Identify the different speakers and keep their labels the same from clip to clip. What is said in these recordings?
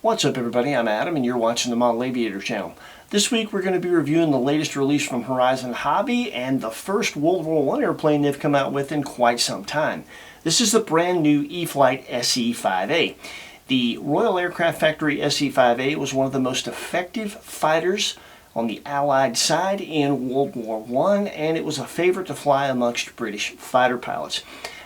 Speaker 1: What's up everybody, I'm Adam and you're watching the Model Aviator channel. This week we're going to be reviewing the latest release from Horizon Hobby and the first World War I airplane they've come out with in quite some time. This is the brand new E-Flite S.E.5a. The Royal Aircraft Factory S.E.5a was one of the most effective fighters on the Allied side in World War I, and it was a favorite to fly amongst British fighter pilots.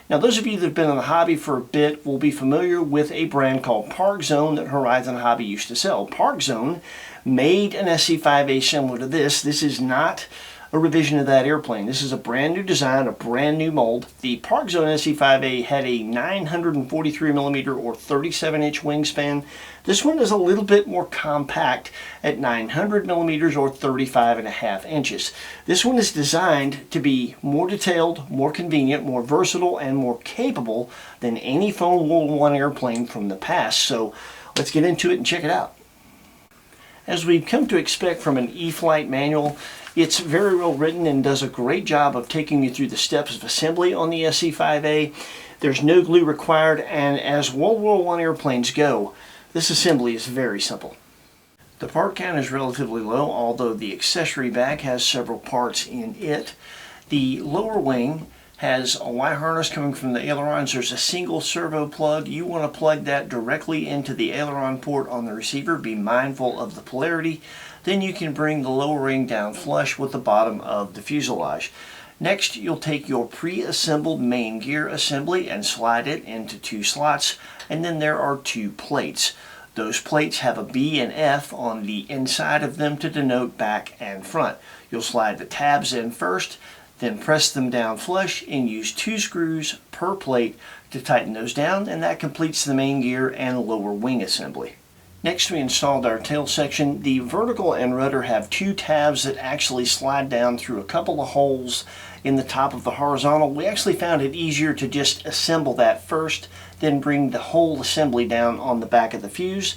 Speaker 1: Now, those of you that have been in the hobby for a bit will be familiar with a brand called Park Zone that Horizon Hobby used to sell. Park Zone made an S.E.5a similar to this. This is not a revision of that airplane. This is a brand new design, a brand new mold. The Park Zone S.E.5a had a 943mm or 37-inch wingspan. This one is a little bit more compact at 900mm or 35.5 inches. This one is designed to be more detailed, more convenient, more versatile, and more capable than any known World War I airplane from the past. So let's get into it and check it out. As we've come to expect from an E-Flite manual, it's very well written and does a great job of taking you through the steps of assembly on the S.E.5a. There's no glue required, and as World War I airplanes go, this assembly is very simple. The part count is relatively low, although the accessory bag has several parts in it. The lower wing has a wire harness coming from the ailerons. There's a single servo plug. You want to plug that directly into the aileron port on the receiver. Be mindful of the polarity. Then you can bring the lower wing down flush with the bottom of the fuselage. Next, you'll take your pre-assembled main gear assembly and slide it into two slots, and then there are two plates. Those plates have a B and F on the inside of them to denote back and front. You'll slide the tabs in first, then press them down flush and use 2 screws per plate to tighten those down, and that completes the main gear and lower wing assembly. Next, we installed our tail section. The vertical and rudder have 2 tabs that actually slide down through a couple of holes in the top of the horizontal. We actually found it easier to just assemble that first, then bring the whole assembly down on the back of the fuse.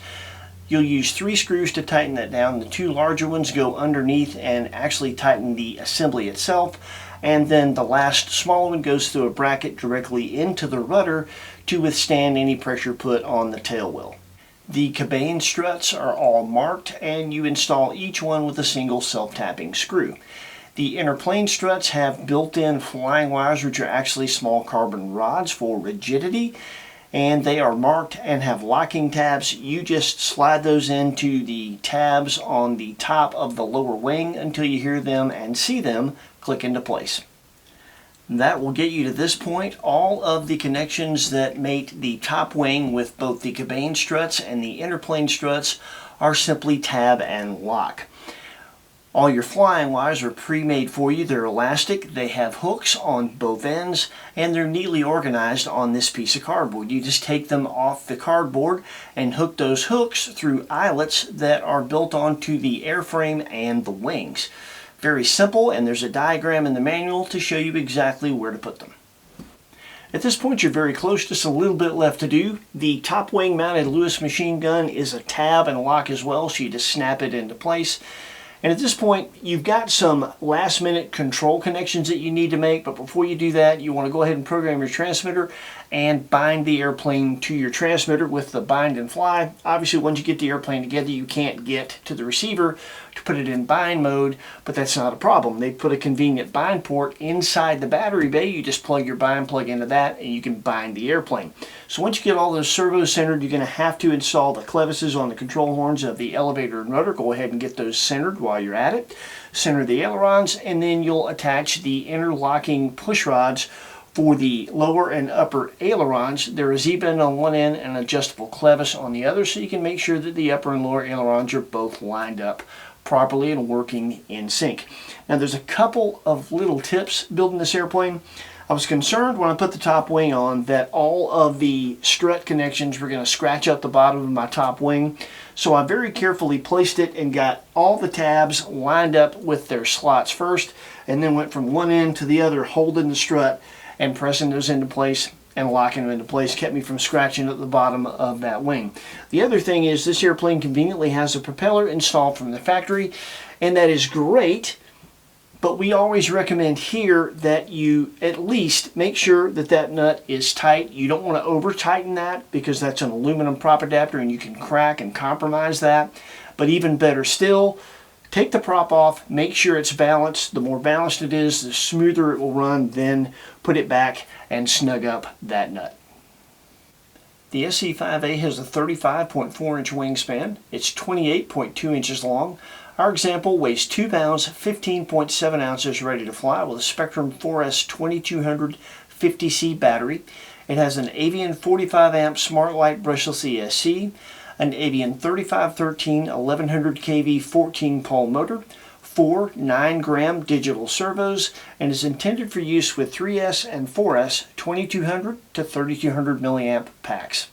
Speaker 1: You'll use 3 screws to tighten that down. The 2 larger ones go underneath and actually tighten the assembly itself. And then the last smaller one goes through a bracket directly into the rudder to withstand any pressure put on the tail wheel. The cabane struts are all marked, and you install each one with a single self-tapping screw. The inner plane struts have built-in flying wires, which are actually small carbon rods for rigidity, and they are marked and have locking tabs. You just slide those into the tabs on the top of the lower wing until you hear them and see them click into place. That will get you to this point. All of the connections that mate the top wing with both the cabane struts and the inner plane struts are simply tab and lock. All your flying wires are pre-made for you. They're elastic, they have hooks on both ends, and they're neatly organized on this piece of cardboard. You just take them off the cardboard and hook those hooks through eyelets that are built onto the airframe and the wings. Very simple, and there's a diagram in the manual to show you exactly where to put them. At this point, you're very close, just a little bit left to do. The top wing mounted Lewis machine gun is a tab and lock as well, so you just snap it into place. And at this point, you've got some last-minute control connections that you need to make, but before you do that, you want to go ahead and program your transmitter and bind the airplane to your transmitter with the bind and fly. Obviously, once you get the airplane together, you can't get to the receiver to put it in bind mode, but that's not a problem. They put a convenient bind port inside the battery bay. You just plug your bind plug into that, and you can bind the airplane. So once you get all those servos centered, you're going to have to install the clevises on the control horns of the elevator and rudder. Go ahead and get those centered while you're at it. Center the ailerons, and then you'll attach the interlocking push rods for the lower and upper ailerons. There is E-bend on one end and an adjustable clevis on the other, so you can make sure that the upper and lower ailerons are both lined up properly and working in sync. Now, there's a couple of little tips building this airplane. I was concerned when I put the top wing on that all of the strut connections were going to scratch up the bottom of my top wing. So I very carefully placed it and got all the tabs lined up with their slots first, and then went from one end to the other holding the strut and pressing those into place and locking them into place. Kept me from scratching at the bottom of that wing. The other thing is this airplane conveniently has a propeller installed from the factory, and that is great but we always recommend here that you at least make sure that that nut is tight. You don't want to over tighten that because that's an aluminum prop adapter and you can crack and compromise that. But even better still, take the prop off, make sure it's balanced. The more balanced it is, the smoother it will run. Then put it back and snug up that nut. The S.E.5a has a 35.4-inch wingspan. It's 28.2 inches long. Our example weighs 2 pounds, 15.7 ounces, ready to fly with a Spectrum 4S 2200 50C battery. It has an Avian 45 amp smart light brushless ESC, an Avian 3513 1100 kV 14 pole motor, 4 9-gram digital servos, and is intended for use with 3S and 4S 2200 to 3200 milliamp packs.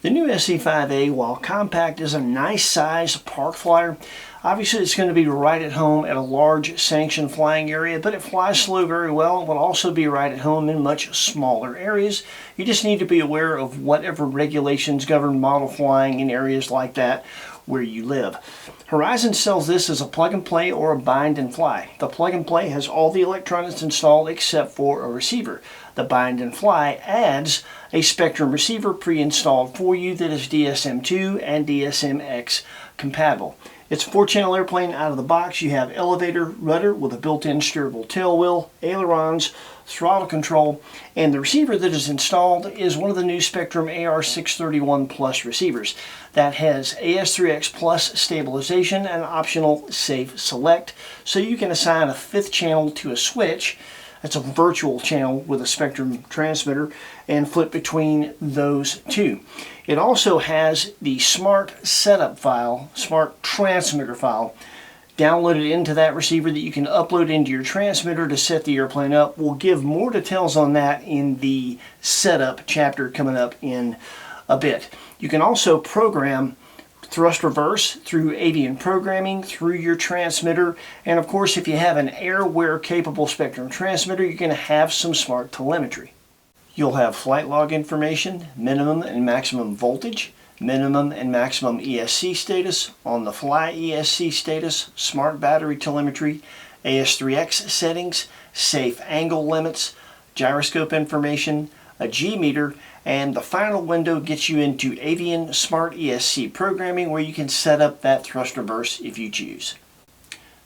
Speaker 1: The new S.E.5a, while compact, is a nice size park flyer. Obviously it's going to be right at home at a large sanctioned flying area, but it flies slow very well. It will also be right at home in much smaller areas. You just need to be aware of whatever regulations govern model flying in areas like that where you live. Horizon sells this as a plug and play or a bind and fly. The plug and play has all the electronics installed except for a receiver. The bind and fly adds a Spectrum receiver pre-installed for you that is DSM2 and DSM-X compatible. It's a 4-channel airplane out of the box. You have elevator, rudder with a built-in steerable tail wheel, ailerons, throttle control, and the receiver that is installed is one of the new Spectrum AR631 Plus receivers that has AS3X Plus stabilization and optional safe select, so you can assign a 5th channel to a switch. That's a virtual channel with a Spectrum transmitter and flip between those two. It also has the smart setup file, smart transmitter file, downloaded into that receiver that you can upload into your transmitter to set the airplane up. We'll give more details on that in the setup chapter coming up in a bit. You can also program thrust reverse through avian programming through your transmitter, and of course if you have an airwear capable Spectrum transmitter, you're going to have some smart telemetry. You'll have flight log information, minimum and maximum voltage, minimum and maximum ESC status, on the fly ESC status, smart battery telemetry, AS3X settings, safe angle limits, gyroscope information, a G meter, and the final window gets you into Avian Smart ESC programming where you can set up that thrust reverse if you choose.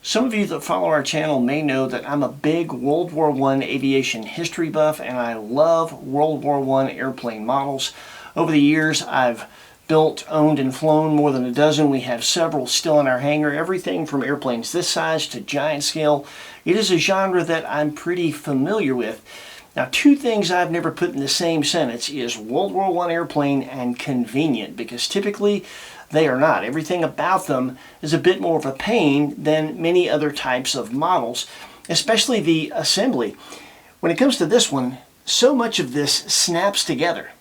Speaker 1: Some of you that follow our channel may know that I'm a big World War I aviation history buff and I love World War I airplane models. Over the years I've built, owned, and flown more than a dozen. We have several still in our hangar, everything from airplanes this size to giant scale. It is a genre that I'm pretty familiar with. Now, two things I've never put in the same sentence is World War I airplane and convenient, because typically they are not. Everything about them is a bit more of a pain than many other types of models, especially the assembly. When it comes to this one, so much of this snaps together.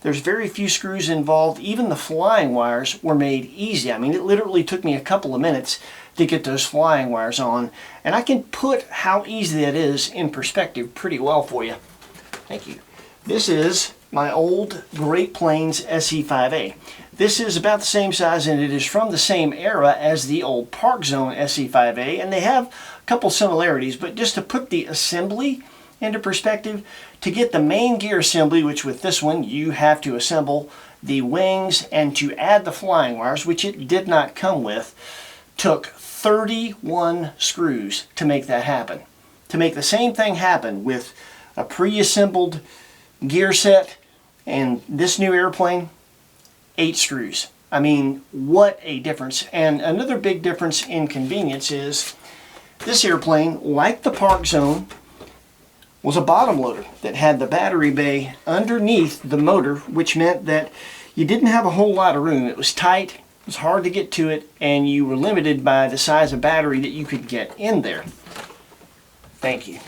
Speaker 1: There's very few screws involved. Even the flying wires were made easy. I mean, it literally took me a couple of minutes to get those flying wires on, and I can put how easy that is in perspective pretty well for you. Thank you. This is my old Great Plains SE5A. This is about the same size and it is from the same era as the old Park Zone SE5A, and they have a couple similarities, but just to put the assembly into perspective, to get the main gear assembly, which with this one you have to assemble the wings and to add the flying wires, which it did not come with, took 31 screws to make that happen. To make the same thing happen with a pre-assembled gear set and this new airplane, 8 screws. I mean, what a difference. And another big difference in convenience is this airplane, like the Park Zone, was a bottom loader that had the battery bay underneath the motor, which meant that you didn't have a whole lot of room. It was tight, it was hard to get to it, and you were limited by the size of battery that you could get in there. Thank you.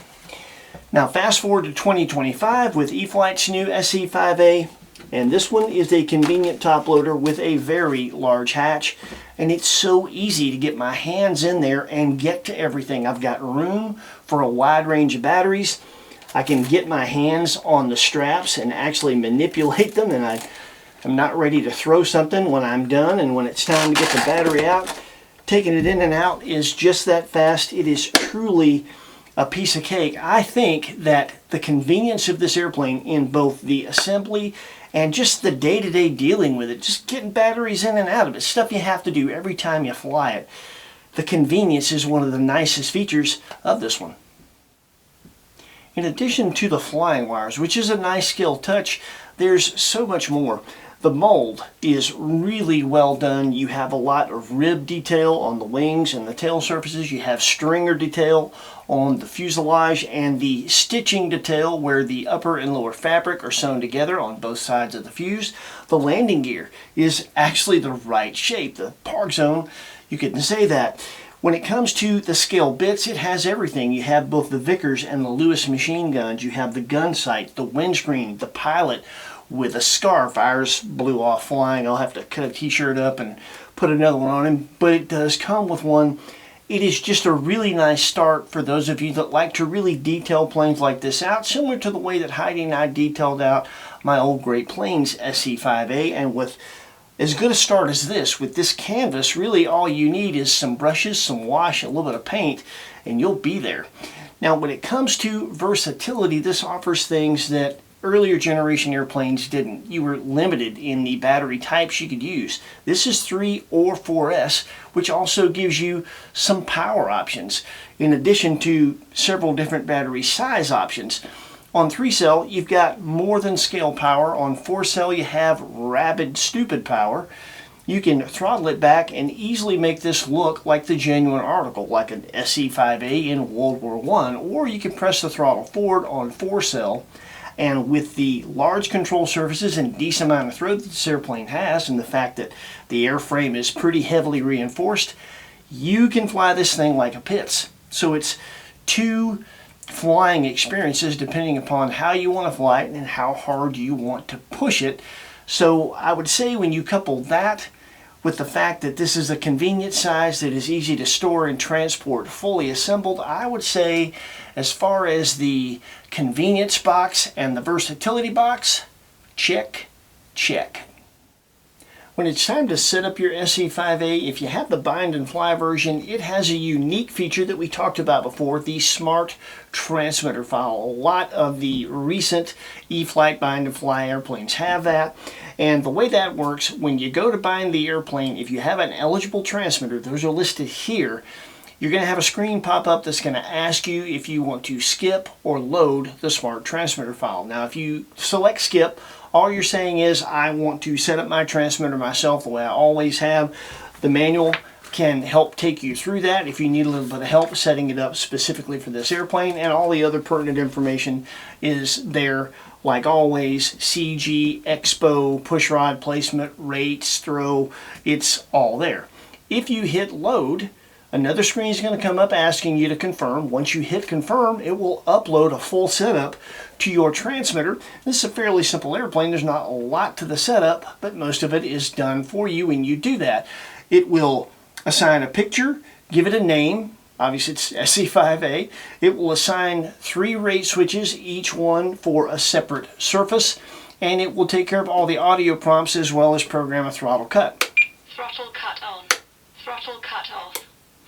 Speaker 1: Now fast forward to 2025 with E-Flite's new SE5A, and this one is a convenient top loader with a very large hatch, and it's so easy to get my hands in there and get to everything. I've got room for a wide range of batteries. I can get my hands on the straps and actually manipulate them, and I'm not ready to throw something when I'm done, and when it's time to get the battery out, taking it in and out is just that fast. It is truly a piece of cake. I think that the convenience of this airplane in both the assembly and just the day-to-day dealing with it, just getting batteries in and out of it, stuff you have to do every time you fly it, the convenience is one of the nicest features of this one. In addition to the flying wires, which is a nice skill touch, there's so much more. The mold is really well done. You have a lot of rib detail on the wings and the tail surfaces. You have stringer detail on the fuselage and the stitching detail where the upper and lower fabric are sewn together on both sides of the fuse. The landing gear is actually the right shape. The park zone, you can say that. When it comes to the scale bits, it has everything. You have both the Vickers and the Lewis machine guns. You have the gun sight, the windscreen, the pilot with a scarf. Ours blew off flying. I'll have to cut a t-shirt up and put another one on him, but it does come with one. It is just a really nice start for those of you that like to really detail planes like this out, similar to the way that Heidi and I detailed out my old Great Plains S.E.5a. And with as good a start as this, with this canvas, really all you need is some brushes, some wash, a little bit of paint, and you'll be there. Now, when it comes to versatility, this offers things that earlier generation airplanes didn't. You were limited in the battery types you could use. This is 3 or 4S, which also gives you some power options, in addition to several different battery size options. On 3-cell, you've got more than scale power. On 4-cell, you have rabid, stupid power. You can throttle it back and easily make this look like the genuine article, like an S.E.5a in World War I, or you can press the throttle forward on 4-cell. And with the large control surfaces and decent amount of throw that this airplane has, and the fact that the airframe is pretty heavily reinforced, you can fly this thing like a Pitts. So it's two flying experiences depending upon how you want to fly it and how hard you want to push it. So I would say when you couple that with the fact that this is a convenient size that is easy to store and transport fully assembled, I would say as far as the convenience box and the versatility box, check, check. When it's time to set up your S.E.5a, if you have the bind and fly version, it has a unique feature that we talked about before, the smart transmitter file. A lot of the recent E-Flite bind and fly airplanes have that. And the way that works, when you go to bind the airplane, if you have an eligible transmitter, those are listed here, you're going to have a screen pop up that's going to ask you if you want to skip or load the smart transmitter file. Now, if you select skip, all you're saying is, I want to set up my transmitter myself the way I always have. The manual can help take you through that if you need a little bit of help setting it up specifically for this airplane, and all the other pertinent information is there. Like always, CG, expo, pushrod placement, rates, throw, it's all there. If you hit load, another screen is going to come up asking you to confirm. Once you hit confirm, it will upload a full setup to your transmitter. This is a fairly simple airplane. There's not a lot to the setup, but most of it is done for you when you do that. It will assign a picture, give it a name. Obviously, it's S.E.5a. It will assign 3 rate switches, each one for a separate surface, and it will take care of all the audio prompts as well as program a throttle cut.
Speaker 2: Throttle cut on. Throttle cut off.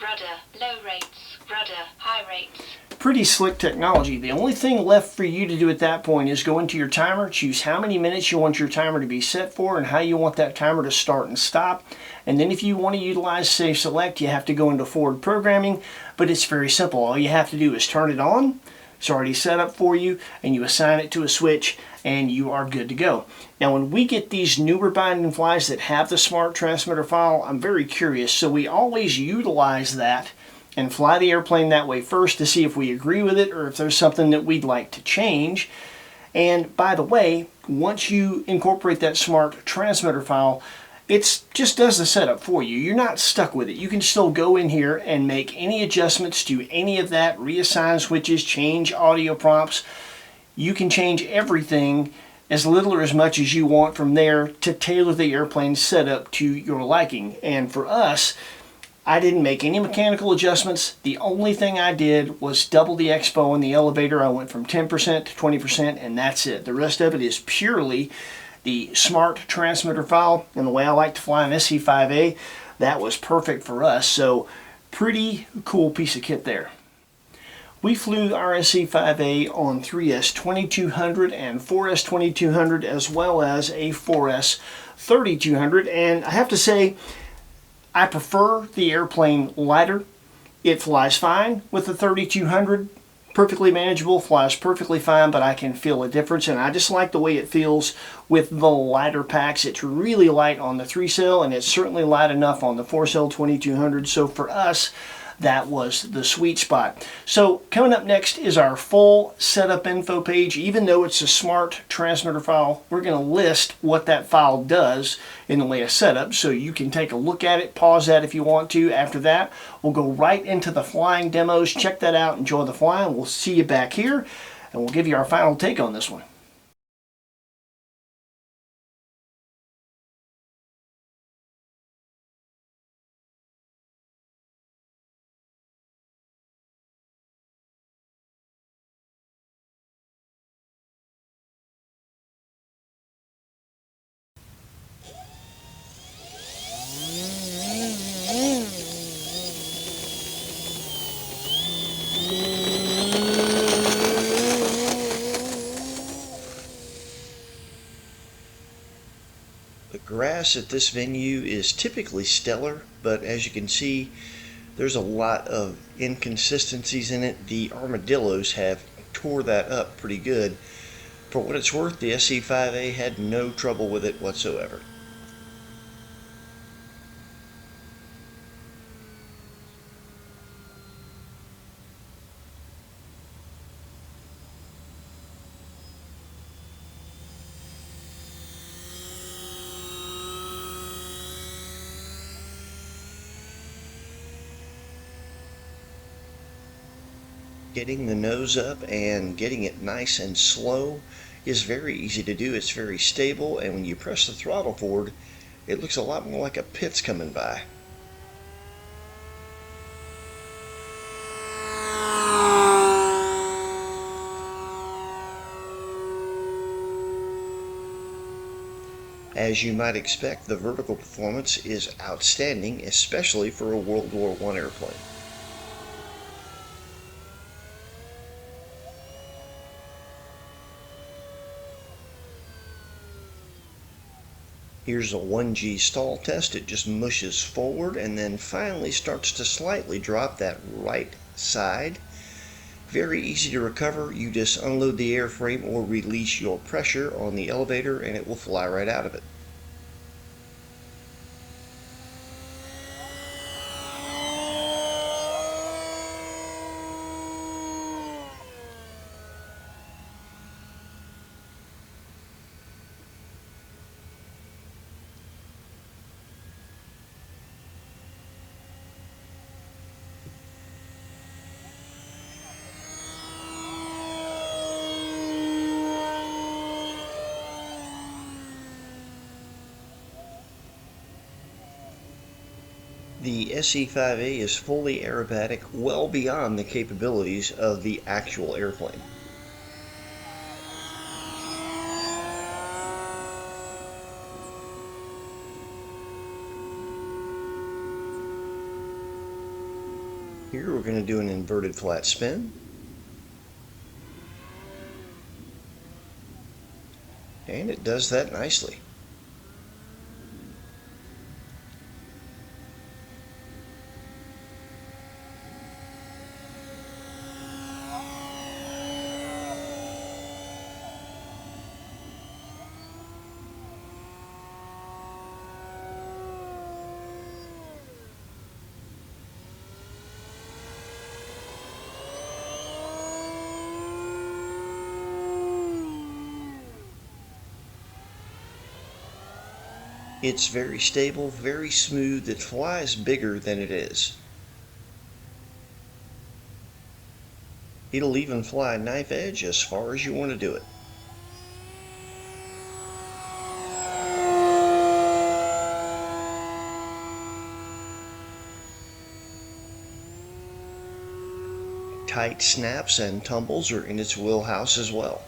Speaker 2: Rudder, low rates. Rudder, high rates.
Speaker 1: Pretty slick technology. The only thing left for you to do at that point is go into your timer, choose how many minutes you want your timer to be set for and how you want that timer to start and stop. And then if you want to utilize Safe Select, you have to go into forward programming, but it's very simple. All you have to do is turn it on. It's already set up for you, and you assign it to a switch, and you are good to go. Now, when we get these newer bind and flies that have the smart transmitter file, I'm very curious. So we always utilize that and fly the airplane that way first to see if we agree with it or if there's something that we'd like to change. And by the way, once you incorporate that smart transmitter file, it just does the setup for you. You're not stuck with it. You can still go in here and make any adjustments to any of that, reassign switches, change audio prompts. You can change everything as little or as much as you want from there to tailor the airplane setup to your liking. And for us, I didn't make any mechanical adjustments. The only thing I did was double the expo in the elevator. I went from 10% to 20%, and that's it. The rest of it is purely the smart transmitter file and the way I like to fly an S.E.5a. that was perfect for us. So pretty cool piece of kit there. We flew our S.E.5a on 3S2200 and 4S2200 as well as a 4S3200, and I have to say I prefer the airplane lighter. It flies fine with the 3200, perfectly manageable, flies perfectly fine, but I can feel a difference, and I just like the way it feels with the lighter packs. It's really light on the 3-cell, and it's certainly light enough on the 4-cell 2200, so for us, that was the sweet spot. So coming up next is our full setup info page. Even though it's a smart transmitter file, we're going to list what that file does in the way of setup, so you can take a look at it, pause that if you want to. After that, we'll go right into the flying demos. Check that out, enjoy the flying. We'll see you back here, and we'll give you our final take on this one.
Speaker 3: The grass at this venue is typically stellar, but as you can see, there's a lot of inconsistencies in it. The armadillos have tore that up pretty good. For what it's worth, the S.E.5a had no trouble with it whatsoever. Getting the nose up and getting it nice and slow is very easy to do. It's very stable, and when you press the throttle forward, it looks a lot more like a pit's coming by. As you might expect, the vertical performance is outstanding, especially for a World War I airplane. Here's a 1G stall test. It just mushes forward and then finally starts to slightly drop that right side. Very easy to recover. You just unload the airframe or release your pressure on the elevator and it will fly right out of it. The S.E.5a is fully aerobatic, well beyond the capabilities of the actual airplane. Here we're going to do an inverted flat spin. And it does that nicely. It's very stable, very smooth. It flies bigger than it is. It'll even fly knife edge as far as you want to do it. Tight snaps and tumbles are in its wheelhouse as well.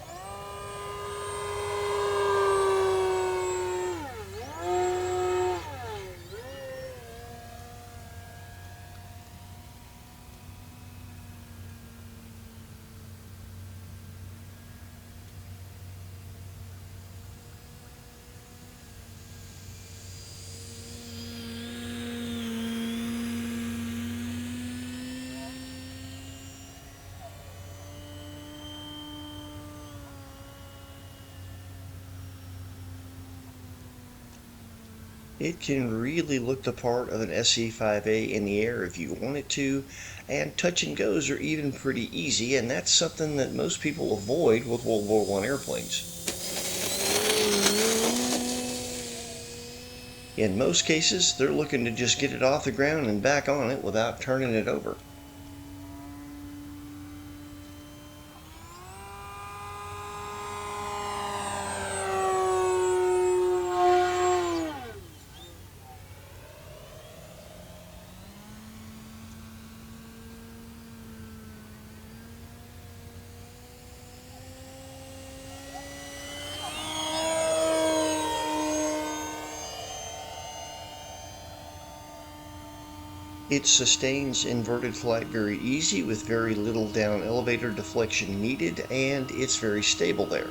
Speaker 3: It can really look the part of an SE5A in the air if you want it to, and touch and goes are even pretty easy, and that's something that most people avoid with World War I airplanes. In most cases, they're looking to just get it off the ground and back on it without turning it over. It sustains inverted flight very easy with very little down elevator deflection needed, and it's very stable there.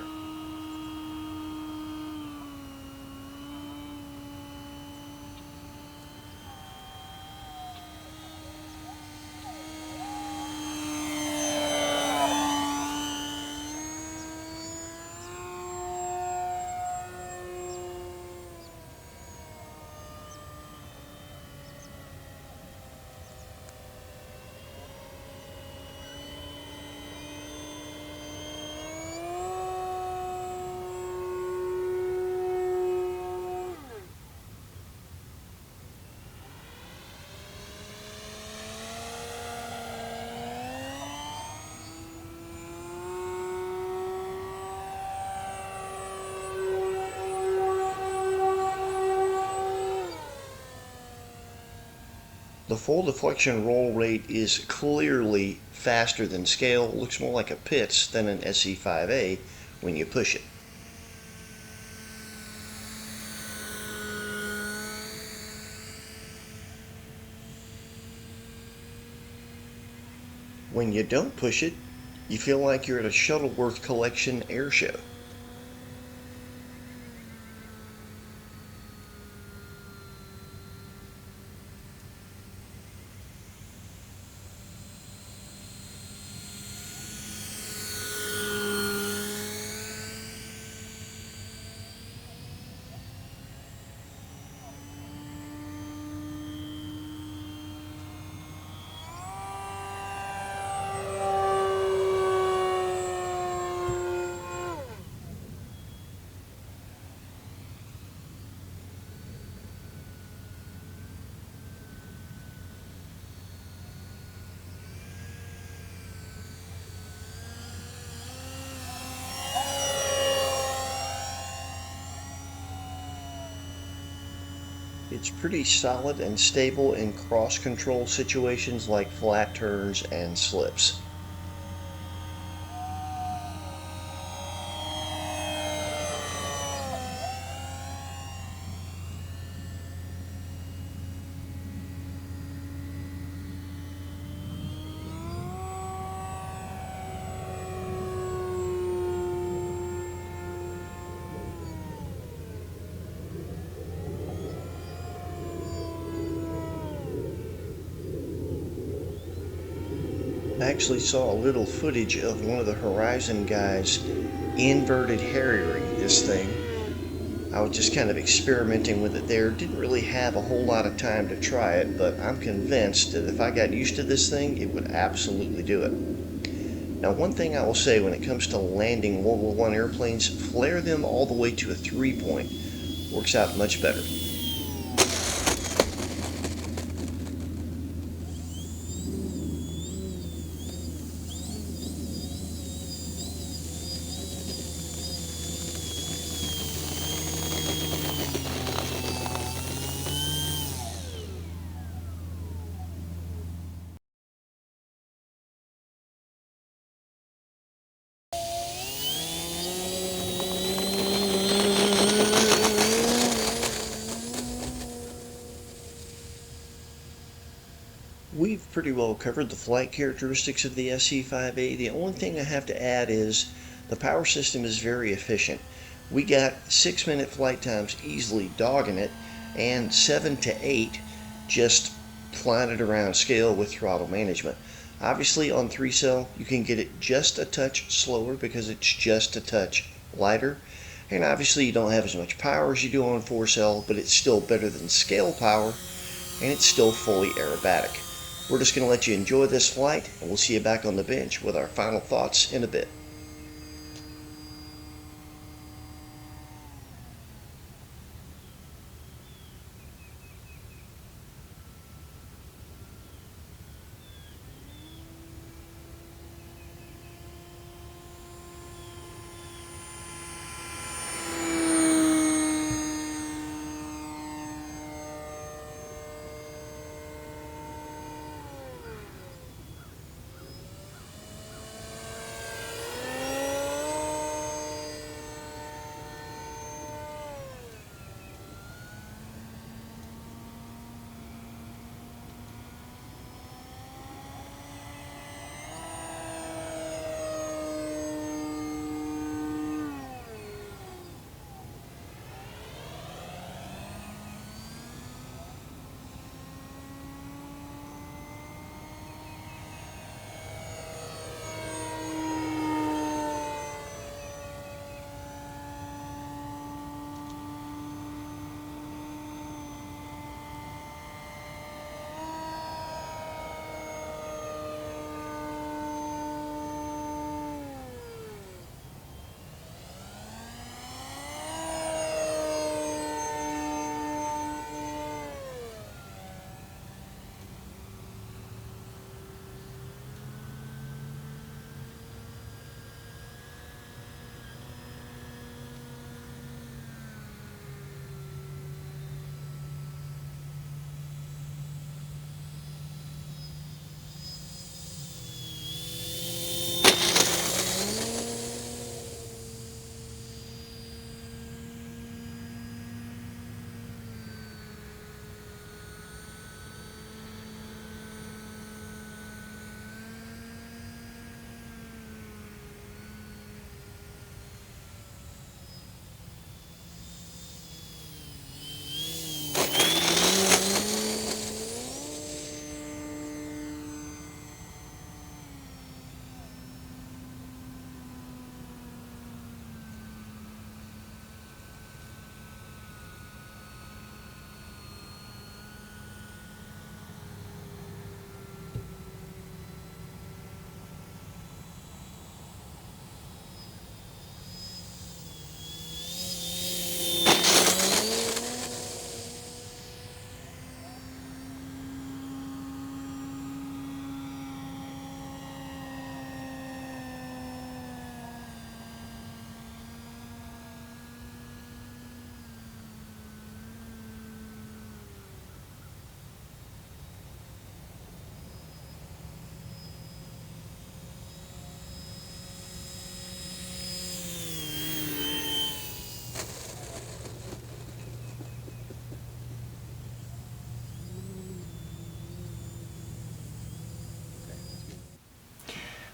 Speaker 3: The full deflection roll rate is clearly faster than scale, looks more like a Pitts than an SE5A when you push it. When you don't push it, you feel like you're at a Shuttleworth Collection air show. It's pretty solid and stable in cross-control situations like flat turns and slips. I actually saw a little footage of one of the Horizon guys inverted Harriering this thing. I was just kind of experimenting with it there. Didn't really have a whole lot of time to try it, but I'm convinced that if I got used to this thing, it would absolutely do it. Now, one thing I will say when it comes to landing World War I airplanes, flare them all the way to a 3-point. Works out much better. We've pretty well covered the flight characteristics of the SE5A. The only thing I have to add is the power system is very efficient. We got 6-minute flight times easily dogging it, and 7 to 8 just flying it around scale with throttle management. Obviously on 3-cell you can get it just a touch slower because it's just a touch lighter, And obviously you don't have as much power as you do on 4-cell, but it's still better than scale power, and it's still fully aerobatic. We're just going to let you enjoy this flight, and we'll see you back on the bench with our final thoughts in a bit.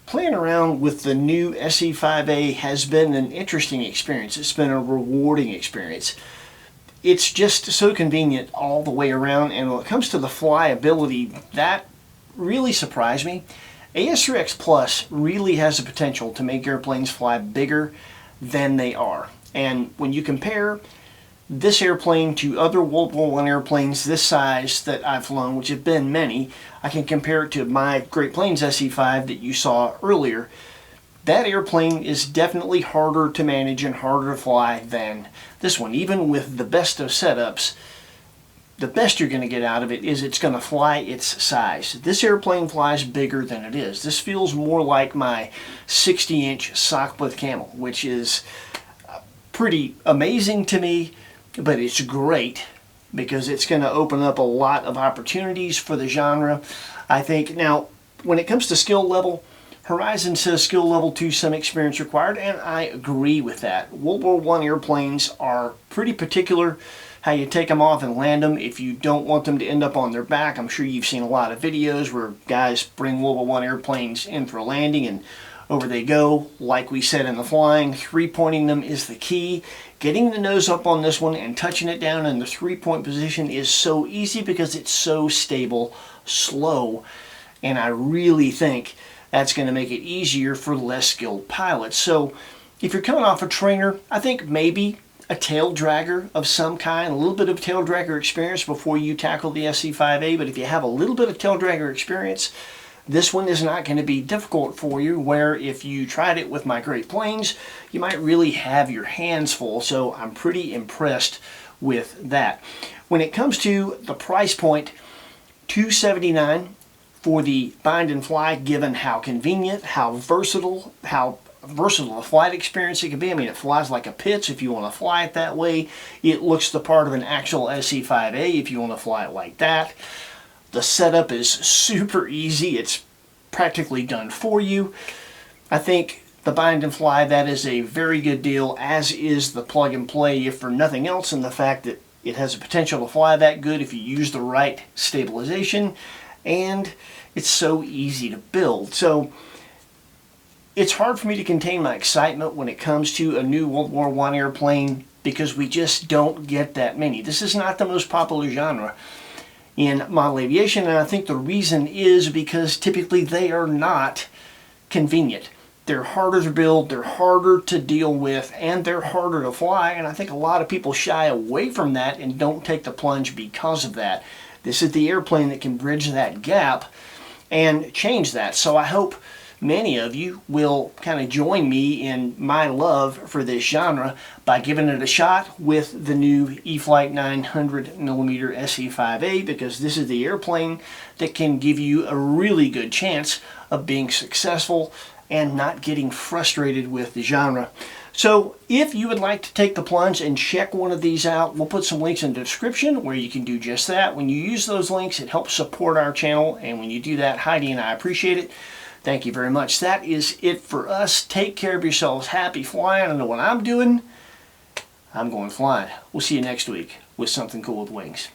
Speaker 1: Playing around with the new SE5a has been an interesting experience. It's been a rewarding experience. It's just so convenient all the way around, and when it comes to the flyability, that really surprised me. AS3X Plus really has the potential to make airplanes fly bigger than they are. And when you compare this airplane to other World War I airplanes this size that I've flown, which have been many, I can compare it to my Great Plains SE5 that you saw earlier. That airplane is definitely harder to manage and harder to fly than this one. Even with the best of setups, the best you're going to get out of it is it's going to fly its size. This airplane flies bigger than it is. This feels more like my 60-inch Sopwith Camel, which is pretty amazing to me, but it's great because it's going to open up a lot of opportunities for the genre, I think. Now, when it comes to skill level, Horizon says skill level 2, some experience required, and I agree with that. World War I airplanes are pretty particular how you take them off and land them if you don't want them to end up on their back. I'm sure you've seen a lot of videos where guys bring World War I airplanes in for a landing and over they go. Like we said in the flying, three-pointing them is the key. Getting the nose up on this one and touching it down in the three-point position is so easy because it's so stable, slow, and I really think that's going to make it easier for less skilled pilots. So if you're coming off a trainer, I think maybe a tail dragger of some kind, a little bit of tail dragger experience before you tackle the S.E.5a. But if you have a little bit of tail dragger experience, this one is not going to be difficult for you, where if you tried it with my Great Plains, you might really have your hands full. So I'm pretty impressed with that. When it comes to the price point, $279 for the bind and fly, given how convenient, how versatile the flight experience it can be. I mean, it flies like a pitch if you want to fly it that way. It looks the part of an actual S.E.5a if you want to fly it like that. The setup is super easy. It's practically done for you. I think the bind and fly, that is a very good deal, as is the plug and play, if for nothing else, and the fact that it has the potential to fly that good if you use the right stabilization, and it's so easy to build. So it's hard for me to contain my excitement when it comes to a new World War I airplane, because we just don't get that many. This is not the most popular genre in model aviation, and I think the reason is because typically they are not convenient. They're harder to build, they're harder to deal with, and they're harder to fly, and I think a lot of people shy away from that and don't take the plunge because of that. This is the airplane that can bridge that gap and change that. So I hope many of you will kind of join me in my love for this genre by giving it a shot with the new E-Flite 900mm S.E.5a, because this is the airplane that can give you a really good chance of being successful and not getting frustrated with the genre. So if you would like to take the plunge and check one of these out, we'll put some links in the description where you can do just that. When you use those links, it helps support our channel, and when you do that, Heidi and I appreciate it. Thank you very much. That is it for us. Take care of yourselves. Happy flying. I know what I'm doing. I'm going flying. We'll see you next week with something cool with wings.